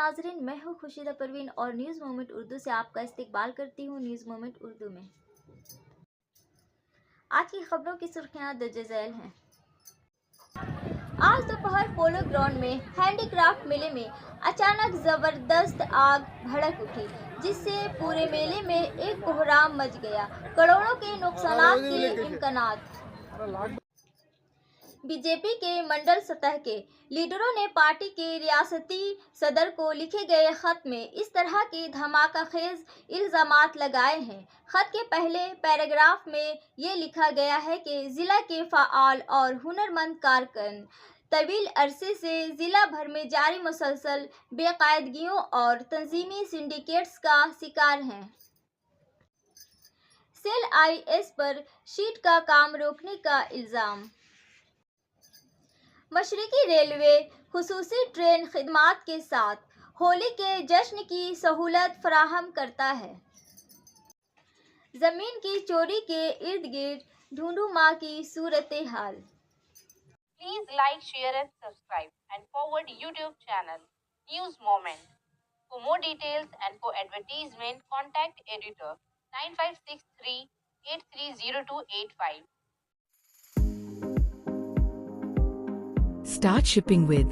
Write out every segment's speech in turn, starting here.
नाजरीन, मैं हूँ खुशीदा परवीन और न्यूज़ मोमेंट उर्दू से आपका इस्तकबाल करती हूँ। न्यूज़ मोमेंट उर्दू में आज की खबरों की सुर्खियाँ दर्ज झैल हैं। आज दोपहर पोलो ग्राउंड में हैंडीक्राफ्ट मेले में अचानक जबरदस्त आग भड़क उठी, जिससे पूरे मेले में एक कोहराम मच गया। करोड़ों के नुकसान के इम्कानात। बीजेपी के मंडल सतह के लीडरों ने पार्टी के रियासती सदर को लिखे गए खत में इस तरह के धमाकाखेज इल्जामात लगाए हैं। खत के पहले पैराग्राफ में ये लिखा गया है कि जिला के फ़ाआल और हुनरमंद कारकुन तवील अरसे से जिला भर में जारी मुसलसल बेकायदगियों और तंजीमी सिंडिकेट्स का शिकार हैं। सेल IS पर शीट का काम रोकने का इल्ज़ाम। मशरिकी रेलवे खुसूसी ट्रेन खिदमात के साथ होली के जश्न की सहूलत फराहम करता है। जमीन की चोरी के इर्द गिर्द ढूंढूमा की सूरत हाल। Please like, share and subscribe and forward YouTube channel News Moment. For more details and for advertisement, contact editor 9563 830285. Start shipping with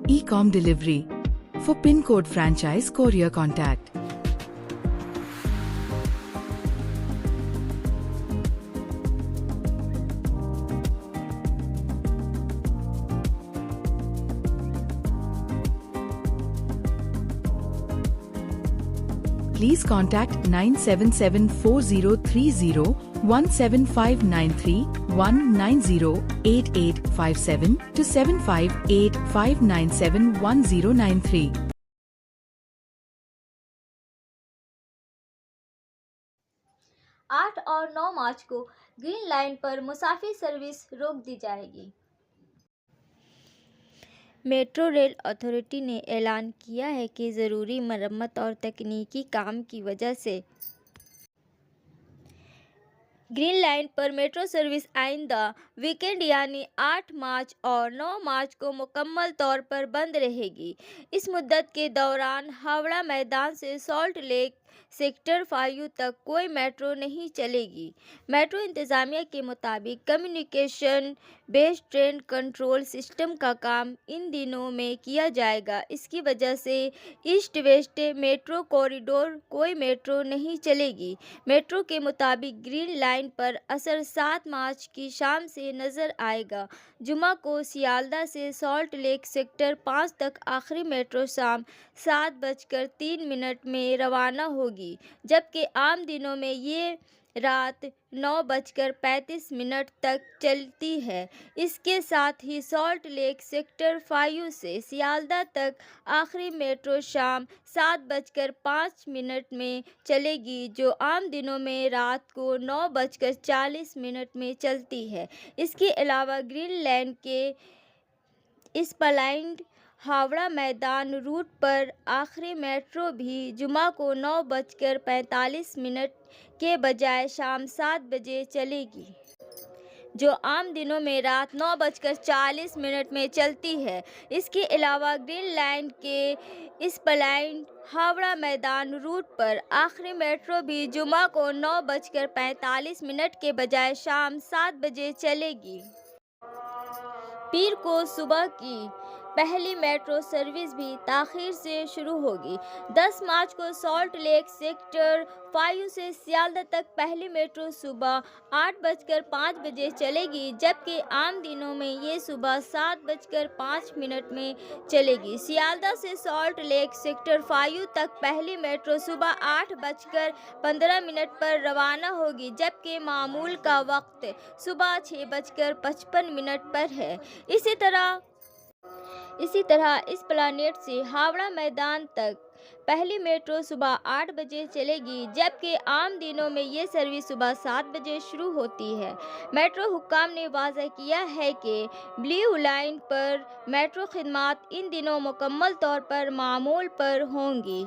e-com delivery. For PIN code franchise courier contact please contact 9774030 17593 to 7585971093. आठ और 9 मार्च को green line पर मुसाफिर service रोक दी जाएगी। Metro rail authority ने ऐलान किया है कि ज़रूरी मरम्मत और तकनीकी काम की वजह से ग्रीन लाइन पर मेट्रो सर्विस आइंदा वीकेंड यानी 8 मार्च और 9 मार्च को मुकम्मल तौर पर बंद रहेगी। इस मुद्दत के दौरान हावड़ा मैदान से सॉल्ट लेक सेक्टर 5 तक कोई मेट्रो नहीं चलेगी। मेट्रो इंतज़ामिया के मुताबिक communication based train control system का काम इन दिनों में किया जाएगा। इसकी वजह से ईस्ट वेस्ट मेट्रो कॉरिडोर कोई मेट्रो नहीं चलेगी। मेट्रो के मुताबिक ग्रीन लाइन पर असर 7 मार्च की शाम से नज़र आएगा। जुमा को सियालदा से सॉल्ट लेक सेक्टर 5 तक आखिरी मेट्रो शाम 7:03 में रवाना होगी, जबकि आम दिनों में ये रात 9:35 तक चलती है। इसके साथ ही सॉल्ट लेक सेक्टर 5 से सियालदा तक आखिरी मेट्रो शाम 7:05 में चलेगी, जो आम दिनों में रात को 9:40 में चलती है। इसके अलावा ग्रीन लाइन के स्प्लाइंड हावड़ा मैदान रूट पर आखिरी मेट्रो भी जुमा को 9:45 के बजाय शाम 7 बजे चलेगी, जो आम दिनों में रात 9:40 में चलती है। इसके अलावा ग्रीन लाइन के स्प्लाइंड हावड़ा मैदान रूट पर आखिरी मेट्रो भी जुमा को 9:45 के बजाय शाम 7 बजे चलेगी। पीर को सुबह की पहली मेट्रो सर्विस भी ताख़ीर से शुरू होगी। 10 मार्च को सॉल्ट लेक सेक्टर 5 से सियालदा तक पहली मेट्रो सुबह 8:05 चलेगी, जबकि आम दिनों में ये सुबह 7:05 में चलेगी। सियालदा से सॉल्ट लेक सेक्टर 5 तक पहली मेट्रो सुबह 8:15 पर रवाना होगी, जबकि मामूल का वक्त सुबह 6:55 पर है। इसी तरह एस्प्लेनेड से हावड़ा मैदान तक पहली मेट्रो सुबह 8 बजे चलेगी, जबकि आम दिनों में ये सर्विस सुबह 7 बजे शुरू होती है। मेट्रो हुक्काम ने वाज़ह किया है कि ब्लू लाइन पर मेट्रो खिदमात इन दिनों मुकम्मल तौर पर मामूल पर होंगी।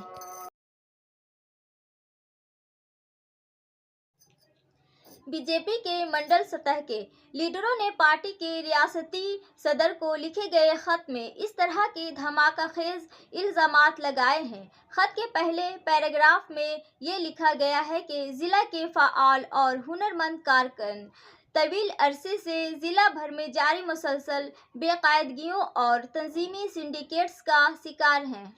बीजेपी के मंडल सतह के लीडरों ने पार्टी के रियासती सदर को लिखे गए खत में इस तरह के धमाकाखेज इल्जामात लगाए हैं। खत के पहले पैराग्राफ में ये लिखा गया है कि जिला के फाआल और हुनरमंद कारकुन तवील अरसे से जिला भर में जारी मुसलसल बेकायदगियों और तंजीमी सिंडिकेट्स का शिकार हैं।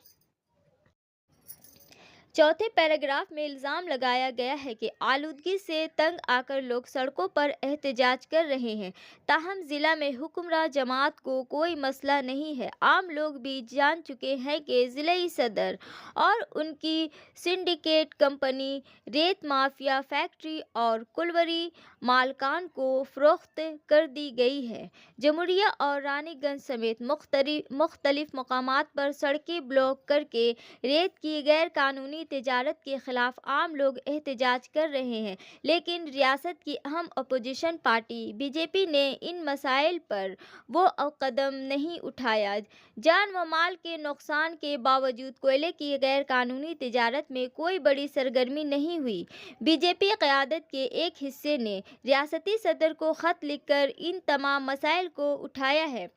चौथे पैराग्राफ में इल्ज़ाम लगाया गया है कि आलूदगी से तंग आकर लोग सड़कों पर एहतजाज कर रहे हैं, ताहम ज़िला में हुक्मरान जमात को कोई मसला नहीं है। आम लोग भी जान चुके हैं कि ज़िलाई सदर और उनकी सिंडिकेट कंपनी रेत माफिया फैक्ट्री और कुलवरी मालकान को फ़रोख्त कर दी गई है। जमुरिया और रानीगंज समेत मुख्तलिफ मकामात पर सड़कें ब्लॉक करके रेत की गैर कानूनी तिजारत के खिलाफ आम लोग एहतजाज कर रहे हैं, लेकिन रियासत की अहम अपोजिशन पार्टी बीजेपी ने इन मसाइल पर वो कदम नहीं उठाया। जान व माल के नुकसान के बावजूद कोयले की गैर कानूनी तिजारत में कोई बड़ी सरगर्मी नहीं हुई। बीजेपी क़यादत के एक हिस्से ने रियासती सदर को ख़त लिखकर इन तमाम मसाइल को उठाया है।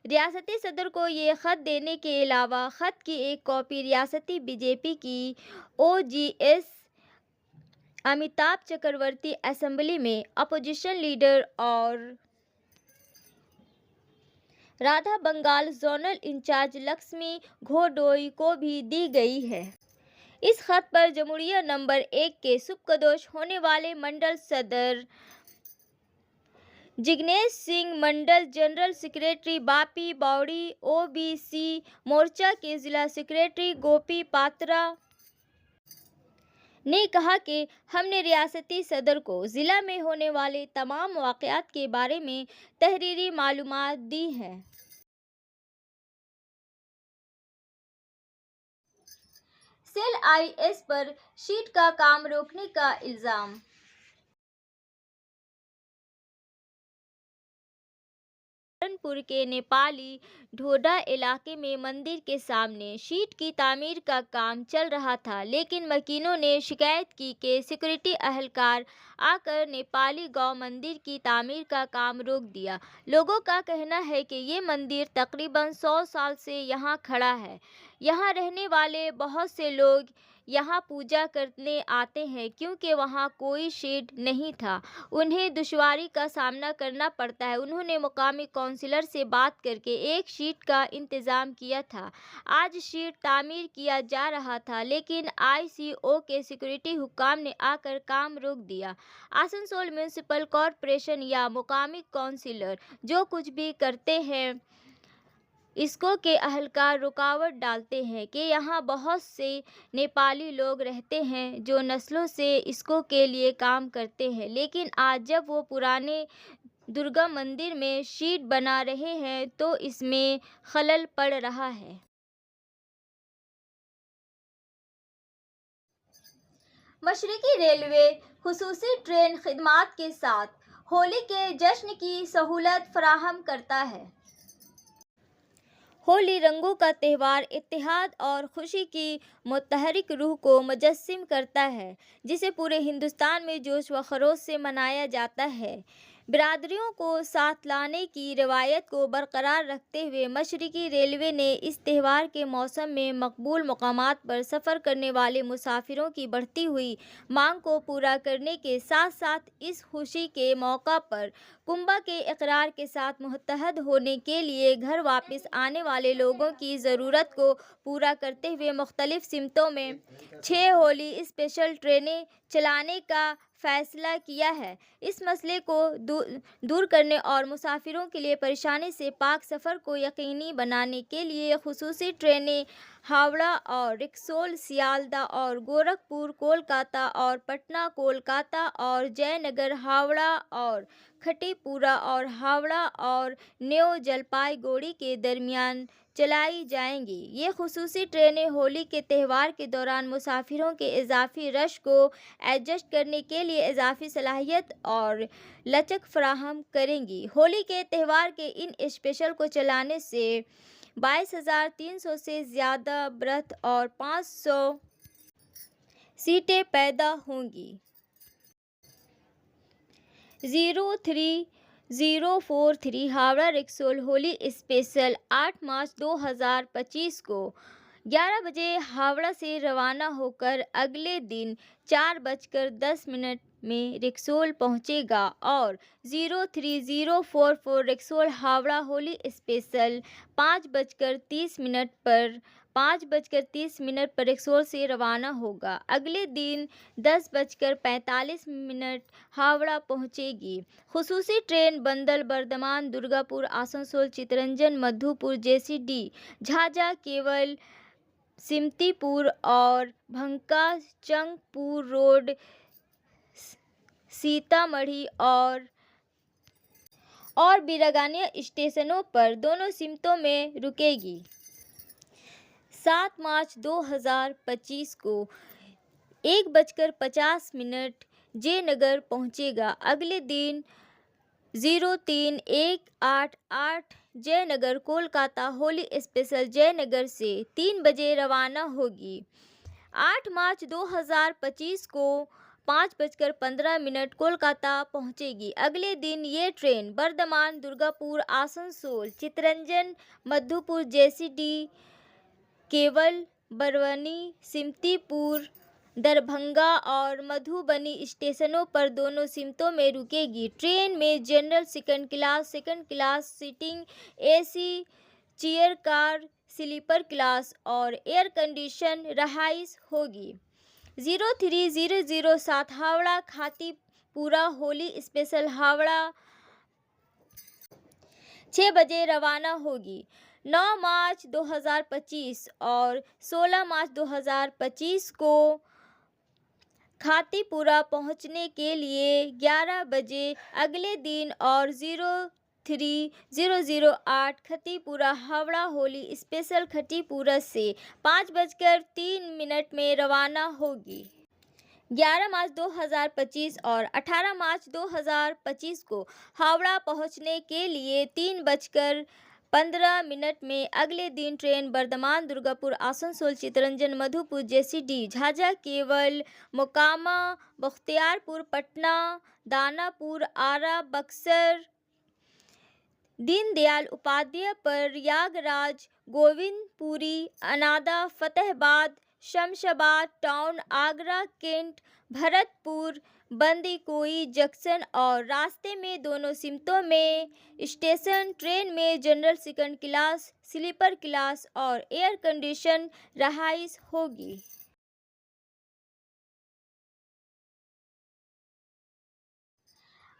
रियासती सदर को ये ख़त देने के अलावा ख़त की एक कॉपी रियासती बीजेपी की ओजीएस अमिताभ चक्रवर्ती असेंबली में अपोजिशन लीडर और राधा बंगाल जोनल इंचार्ज लक्ष्मी घोडोई को भी दी गई है। इस खत पर जमुरिया नंबर 1 के सुबकदोश होने वाले मंडल सदर जिग्नेश सिंह, मंडल जनरल सेक्रेटरी बापी बावड़ी, ओबीसी मोर्चा के जिला सेक्रेटरी गोपी पात्रा ने कहा कि हमने रियासती सदर को ज़िला में होने वाले तमाम वाक़यात के बारे में तहरीरी मालूमात दी हैं। सेल आईएस पर शीट का काम रोकने का इल्ज़ाम। सहारनपुर के नेपाली ढोडा इलाके में मंदिर के सामने शीट की तामीर का काम चल रहा था, लेकिन मकीनों ने शिकायत की कि सिक्योरिटी अहलकार आकर नेपाली गांव मंदिर की तामीर का काम रोक दिया। लोगों का कहना है कि ये मंदिर तकरीबन 100 साल से यहाँ खड़ा है। यहाँ रहने वाले बहुत से लोग यहाँ पूजा करने आते हैं, क्योंकि वहाँ कोई शेड नहीं था। उन्हें दुश्वारी का सामना करना पड़ता है। उन्होंने मुकामी काउंसिलर से बात करके एक शीट का इंतज़ाम किया था। आज शीट तामीर किया जा रहा था, लेकिन आईसीओ के सिक्योरिटी हुक्काम ने आकर काम रोक दिया। आसनसोल म्यूनिसिपल कॉरपोरेशन या मुकामी काउंसिलर जो कुछ भी करते हैं, इसको के अहलकार रुकावट डालते हैं कि यहाँ बहुत से नेपाली लोग रहते हैं जो नस्लों से इसको के लिए काम करते हैं, लेकिन आज जब वो पुराने दुर्गा मंदिर में शीट बना रहे हैं तो इसमें खलल पड़ रहा है। मशरिकी रेलवे खुसूसी ट्रेन खिदमात के साथ होली के जश्न की सहूलत फराहम करता है। होली रंगों का त्यौहार इत्तेहाद और खुशी की मुतहरिक रूह को मुजस्सिम करता है, जिसे पूरे हिंदुस्तान में जोश व खरोश से मनाया जाता है। बिरादरियों को साथ लाने की रवायत को बरकरार रखते हुए मशरिकी रेलवे ने इस त्यौहार के मौसम में मकबूल मकामात पर सफ़र करने वाले मुसाफिरों की बढ़ती हुई मांग को पूरा करने के साथ साथ इस खुशी के मौका पर कुंभा के इकरार के साथ मुत्तहद होने के लिए घर वापस आने वाले लोगों की ज़रूरत को पूरा करते हुए मुख्तलिफ सिमतों में 6 होली स्पेशल ट्रेनें चलाने का फैसला किया है। इस मसले को दूर करने और मुसाफिरों के लिए परेशानी से पाक सफ़र को यकीनी बनाने के लिए खुसूसी ट्रेनें हावड़ा और रिक्सोल, सियालदा और गोरखपुर कोलकाता और पटना कोलकाता और जयनगर हावड़ा और खटीपुरा और हावड़ा और न्यू जलपाईगुड़ी के दरमियान चलाई जाएंगी। ये खुसूसी ट्रेनें होली के त्यौहार के दौरान मुसाफिरों के इजाफी रश को एडजस्ट करने के लिए इजाफी सलाहियत और लचक फराहम करेंगी। होली के त्यौहार के इन स्पेशल को चलाने से 22,300 से ज़्यादा बर्थ और 500 सीटें पैदा होंगी। 03-043 हावड़ा रक्सौल होली स्पेशल 8 मार्च 2025 को 11 बजे हावड़ा से रवाना होकर अगले दिन 4:10 में रक्सौल पहुंचेगा और 03044 रक्सौल हावड़ा होली स्पेशल 5:30 पर रक्सौल से रवाना होगा। अगले दिन 10:45 हावड़ा पहुंचेगी। खुसूसी ट्रेन बंदल, बर्धमान, दुर्गापुर, आसनसोल, चितरंजन, मधुपुर, जेसीडी, झाझा, केवल, सिमतीपुर और भंका चंगपुर रोड, सीतामढ़ी और बीरागनिया स्टेशनों पर दोनों सिमतों में रुकेगी। 7 मार्च 2025 को 1:50 जयनगर पहुंचेगा। अगले दिन 03-188 जयनगर कोलकाता होली स्पेशल जयनगर से 3 बजे रवाना होगी। 8 मार्च 2025 को 5:15 कोलकाता पहुंचेगी। अगले दिन ये ट्रेन बर्धमान, दुर्गापुर, आसनसोल, चितरंजन, मधुपुर, जेसीडी, केवल, बरवनी, सिमतीपुर, दरभंगा और मधुबनी स्टेशनों पर दोनों सिमतों में रुकेगी। ट्रेन में general second class seating, AC chair car, sleeper class और एयर कंडीशन रहाइश होगी। 03007 हावड़ा खातीपुरा होली स्पेशल हावड़ा 6 बजे रवाना होगी। 9 मार्च 2025 और 16 मार्च 2025 को खातीपुरा पहुंचने के लिए 11 बजे अगले दिन और 03008 खतीपुरा हावड़ा होली स्पेशल खतीपुरा से 5:03 में रवाना होगी। 11 मार्च 2025 और 18 मार्च 2025 को हावड़ा पहुंचने के लिए 3:15 में अगले दिन ट्रेन बर्धमान, दुर्गापुर, आसनसोल, चितरंजन, मधुपुर, जेसीडी, झाझा, केवल, मोकामा, बख्तियारपुर, पटना, दानापुर, आरा, बक्सर, दीनदयाल उपाध्याय, प्रयागराज, गोविंदपुरी, अनादा, Fatehabad, Shamshabad town, Agra, cantt, Bharatpur, Bandikui junction और रास्ते में दोनों सिमतों में स्टेशन। ट्रेन में general second class, sleeper class और एयर कंडीशन रहाइश होगी।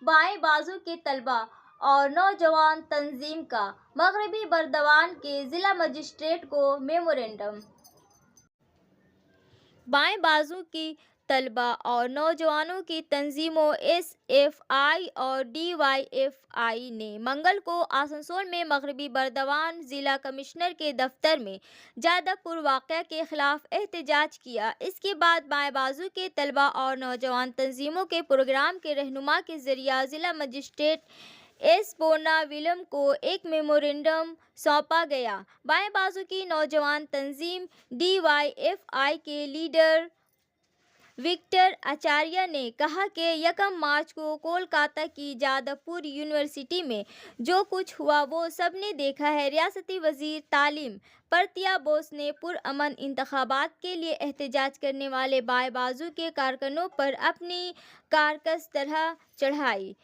बाएं बाजू के तलबा और नौजवान तंजीम का मगरबी बर्दवान के जिला मजिस्ट्रेट को मेमोरेंडम। बाएं बाजू की तलबा और नौजवानों की तंजीमों एसएफआई और डीवाईएफआई ने मंगल को आसनसोल में मगरबी बर्दवान जिला कमिश्नर के दफ्तर में जादवपुर वाक़या के खिलाफ एहतजाज किया। इसके बाद बाएं बाजू के तलबा और नौजवान तंजीमों के प्रोग्राम के रहनुमा के जरिए जिला मजिस्ट्रेट एस बोना विलम को एक मेमोरेंडम सौंपा गया। बाएं बाजू की नौजवान तंजीम डीवाईएफआई के लीडर विक्टर आचार्य ने कहा कि 1 मार्च को कोलकाता की जादवपुर यूनिवर्सिटी में जो कुछ हुआ वो सबने देखा है। रियासती वजीर तालीम प्रतिया बोस ने पुरअमन इंतखाबात के लिए एहतजाज करने वाले बाएं बाजू के कारकुनों पर अपनी कारकस तरह चढ़ाई,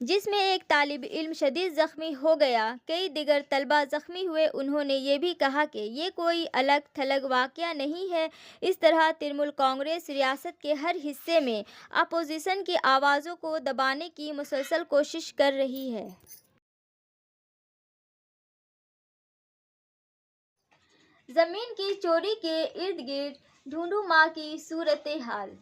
जिसमें एक तालिब इल्म शदीद ज़ख्मी हो गया, कई दिगर तलबा ज़ख्मी हुए। उन्होंने ये भी कहा कि ये कोई अलग थलग वाक़या नहीं है। इस तरह तृणमूल कांग्रेस रियासत के हर हिस्से में अपोजिशन की आवाज़ों को दबाने की मुसलसल कोशिश कर रही है। ज़मीन की चोरी के इर्द गिर्द ढूंढू माँ की सूरत हाल।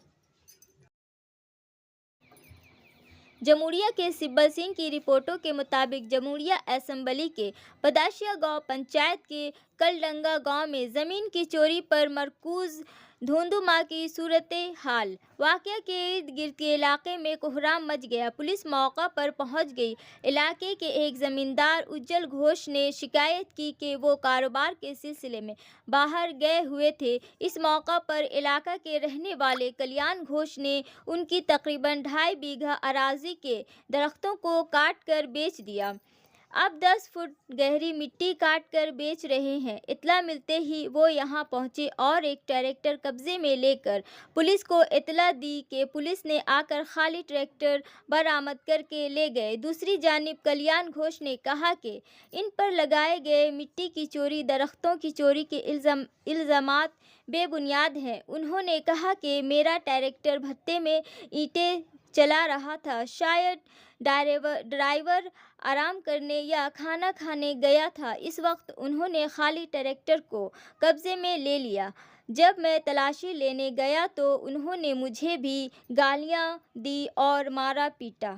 जमुड़िया के सिब्बल सिंह की रिपोर्टों के मुताबिक जमुड़िया असेंबली के पदाशिया गांव पंचायत के कलडंगा गांव में ज़मीन की चोरी पर मरकूज़ धुंधुमा की सूरत हाल। वाकया के इर्द गिर्द के इलाके में कोहराम मच गया। पुलिस मौका पर पहुंच गई। इलाके के एक जमींदार उज्जवल घोष ने शिकायत की कि वो कारोबार के सिलसिले में बाहर गए हुए थे। इस मौका पर इलाका के रहने वाले कल्याण घोष ने उनकी तकरीबन 2.5 बीघा अराजी के दरख्तों को काट कर बेच दिया। अब 10 फुट गहरी मिट्टी काट कर बेच रहे हैं। इत्तला मिलते ही वो यहाँ पहुँचे और एक ट्रैक्टर कब्जे में लेकर पुलिस को इत्तला दी कि पुलिस ने आकर खाली ट्रैक्टर बरामद करके ले गए। दूसरी जानिब कल्याण घोष ने कहा कि इन पर लगाए गए मिट्टी की चोरी, दरख्तों की चोरी के इल्ज़ामात बेबुनियाद हैं। उन्होंने कहा कि मेरा ट्रैक्टर भत्ते में ईंटें चला रहा था, शायद ड्राइवर आराम करने या खाना खाने गया था। इस वक्त उन्होंने खाली ट्रैक्टर को कब्जे में ले लिया। जब मैं तलाशी लेने गया तो उन्होंने मुझे भी गालियां दी और मारा पीटा।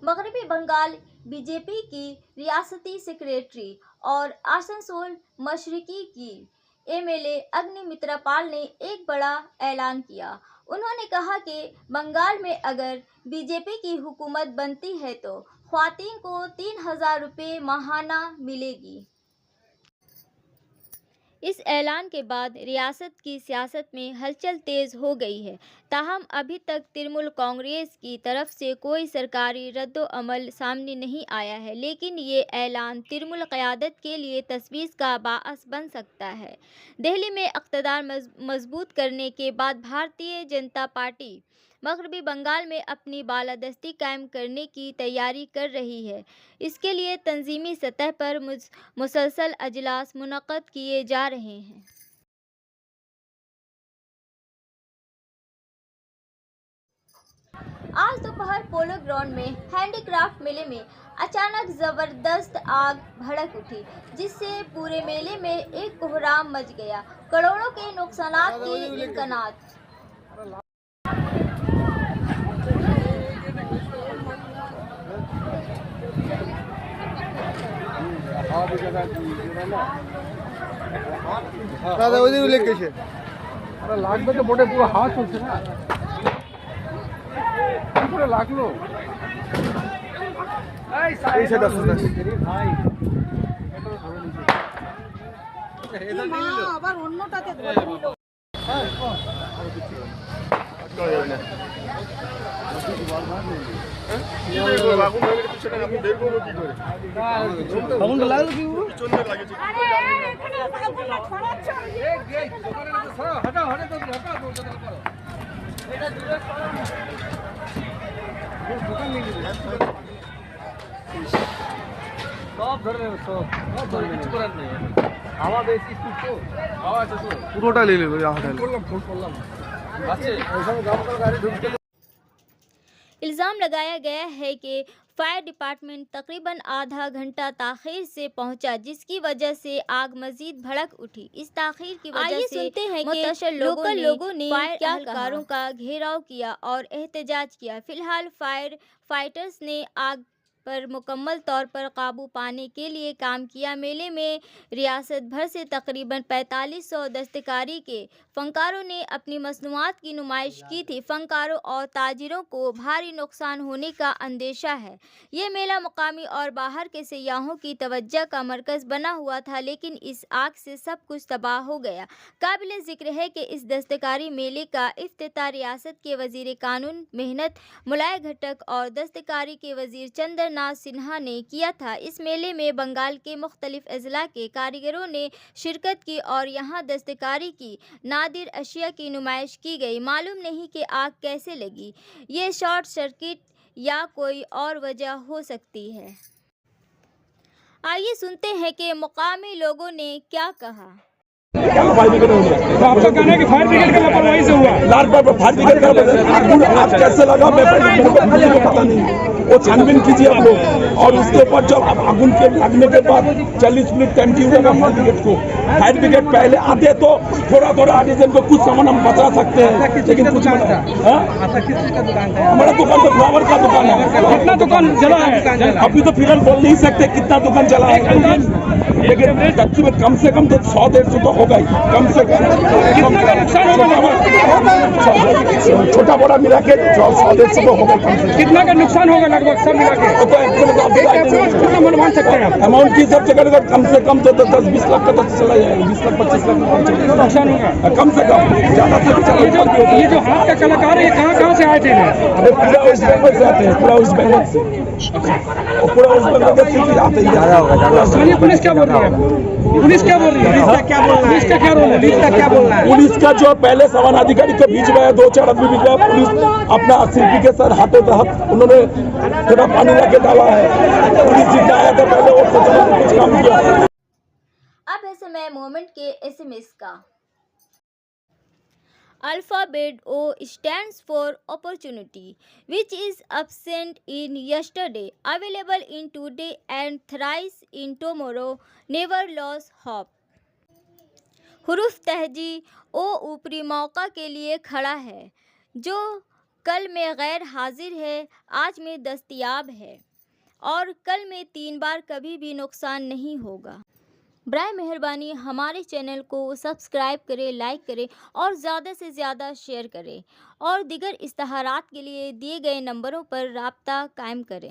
मगरबी बंगाल बीजेपी की रियासती सेक्रेटरी और आसनसोल मशरिकी की एमएलए अग्निमित्रा पाल ने एक बड़ा ऐलान किया। उन्होंने कहा कि बंगाल में अगर बीजेपी की हुकूमत बनती है तो ख्वातीन को 3,000 रुपये माहाना मिलेगी। इस ऐलान के बाद रियासत की सियासत में हलचल तेज़ हो गई है। ताहम अभी तक तृणमूल कांग्रेस की तरफ से कोई सरकारी रद्द-ओ-अमल सामने नहीं आया है, लेकिन ये ऐलान तृणमूल क़यादत के लिए तशवीश का बाअस बन सकता है। दिल्ली में इक़्तिदार मजबूत करने के बाद भारतीय जनता पार्टी मगरबी बंगाल में अपनी बालादस्ती कायम करने की तैयारी कर रही है। इसके लिए तंजीमी सतह पर मुसलसल अजलास मुनक़्क़द किए जा रहे हैं। आज दोपहर पोलो ग्राउंड में हैंडीक्राफ्ट मेले में अचानक ज़बरदस्त आग भड़क उठी, जिससे पूरे मेले में एक कोहराम मच गया। करोड़ों के नुकसानात के इम्कानात। দাদা ওইদিকে উল্লেখ কেছে আরে লাগবে তো বোটে পুরো হাওয়া চলছে না কি করে লাগলো এই সাইড আসুন ভাই আবার অন্যটাতে আগুন লাগলো কি সব ধরে নেবে সব কিছু করার নেই হাওয়া বেশি তো হাওয়া আছে তো পুরোটা নিয়ে নেবে করলাম আছে ওইখানে গাড়ি ঢুকতে इल्ज़ाम लगाया गया है कि फायर डिपार्टमेंट तकरीबन आधा घंटा ताख़ीर से पहुंचा, जिसकी वजह से आग मज़ीद भड़क उठी। इस ताख़ीर की वजह से सुनते हैं कि लोगों ने फायर एहलकारों का घेराव किया और एहतजाज किया। फिलहाल फायर फाइटर्स ने आग पर मुकम्मल तौर पर काबू पाने के लिए काम किया। मेले में रियासत भर से तकरीबन 4500 दस्तकारी के फ़नकारों ने अपनी मसनूआत की नुमाइश की थी। फ़नकारों और ताजिरों को भारी नुकसान होने का अंदेशा है। ये मेला मुकामी और बाहर के सयाहों की तवज्जो का मरकज़ बना हुआ था, लेकिन इस आग से सब कुछ तबाह हो गया। काबिल ज़िक्र है कि इस दस्तकारी मेले का इफ्तिताह रियासत के वज़ीर कानून मेहनत मुलाय घटक और दस्तकारी के वज़ीर चंद्रनाथ सिन्हा ने किया था। इस मेले में बंगाल के मुख्तलिफ अजला के कारीगरों ने शिरकत की और यहाँ दस्तकारी की नादिर अशिया की नुमाइश की गई। मालूम नहीं कि आग कैसे लगी, ये शॉर्ट सर्किट या कोई और वजह हो सकती है। आइए सुनते हैं कि मुकामी लोगों ने क्या कहा। तो आपका कहना है कि फायर ब्रिगेड की लापरवाही से हुआ लाल पर फायर ब्रिगेड का आप कैसे लगा मैं मुझे को पता नहीं, वो छानबीन कीजिए आप लोग। और उसके ऊपर जब आगुन के लगने के बाद 40 मिनट टाइम ड्यू होगा फायर ब्रिगेड को। फायर ब्रिगेड पहले आते तो थोड़ा थोड़ा आते जिनको कुछ सामान हम बचा सकते हैं, लेकिन कुछ हमारा दुकान तो फ्लावर का दुकान है। कितना दुकान जला है अभी तो फिलहाल बोल नहीं सकते कितना दुकान जला है, लेकिन फैक्ट्री में कम से कम तो 100-150 तो होगा ही कम से कम। छोटा बड़ा मिला के 100-150 तो होगा कम से। कितना का नुकसान होगा लगभग सब मिला के? अमाउंट की सब जगह कम से कम तो 10-20 लाख का तो चला जाएगा, 20 लाख 25 लाख नुकसान होगा कम से कम, ज्यादा से। ये जो हाथ का कलाकार है कहाँ से आए थे? पूरा वेस्ट बंगाल से आते हैं, पूरा वेस्ट बंगाल से, पूरा वेस्ट बंगाल से सिर्फ आते ही। पुलिस क्या बोल रही है? पुलिस क्या बोल रही है? पुलिस का क्या रोल है? पुलिस का जो पहले सवान अधिकारी को बीच में 2-4 आदमी बीच में, पुलिस अपना शिल्पी के सर हाथों तहत उन्होंने थोड़ा पानी लाके डाला है। पुलिस जितना आया था पहले वो कुछ काम किया। अब है समय मोमेंट के एसएमएस का। Alphabet O stands for opportunity, which is absent in yesterday, available in today and thrice in tomorrow. Never lose hope. हुरूफ तहजी ओ ऊपरी मौका के लिए खड़ा है, जो कल में गैर हाजिर है, आज में दस्तयाब है और कल में 3 बार कभी भी नुकसान नहीं होगा। बराए मेहरबानी हमारे चैनल को सब्सक्राइब करें, लाइक करें और ज़्यादा से ज़्यादा शेयर करें और दीगर इश्तहारात के लिए दिए गए नंबरों पर राब्ता कायम करें।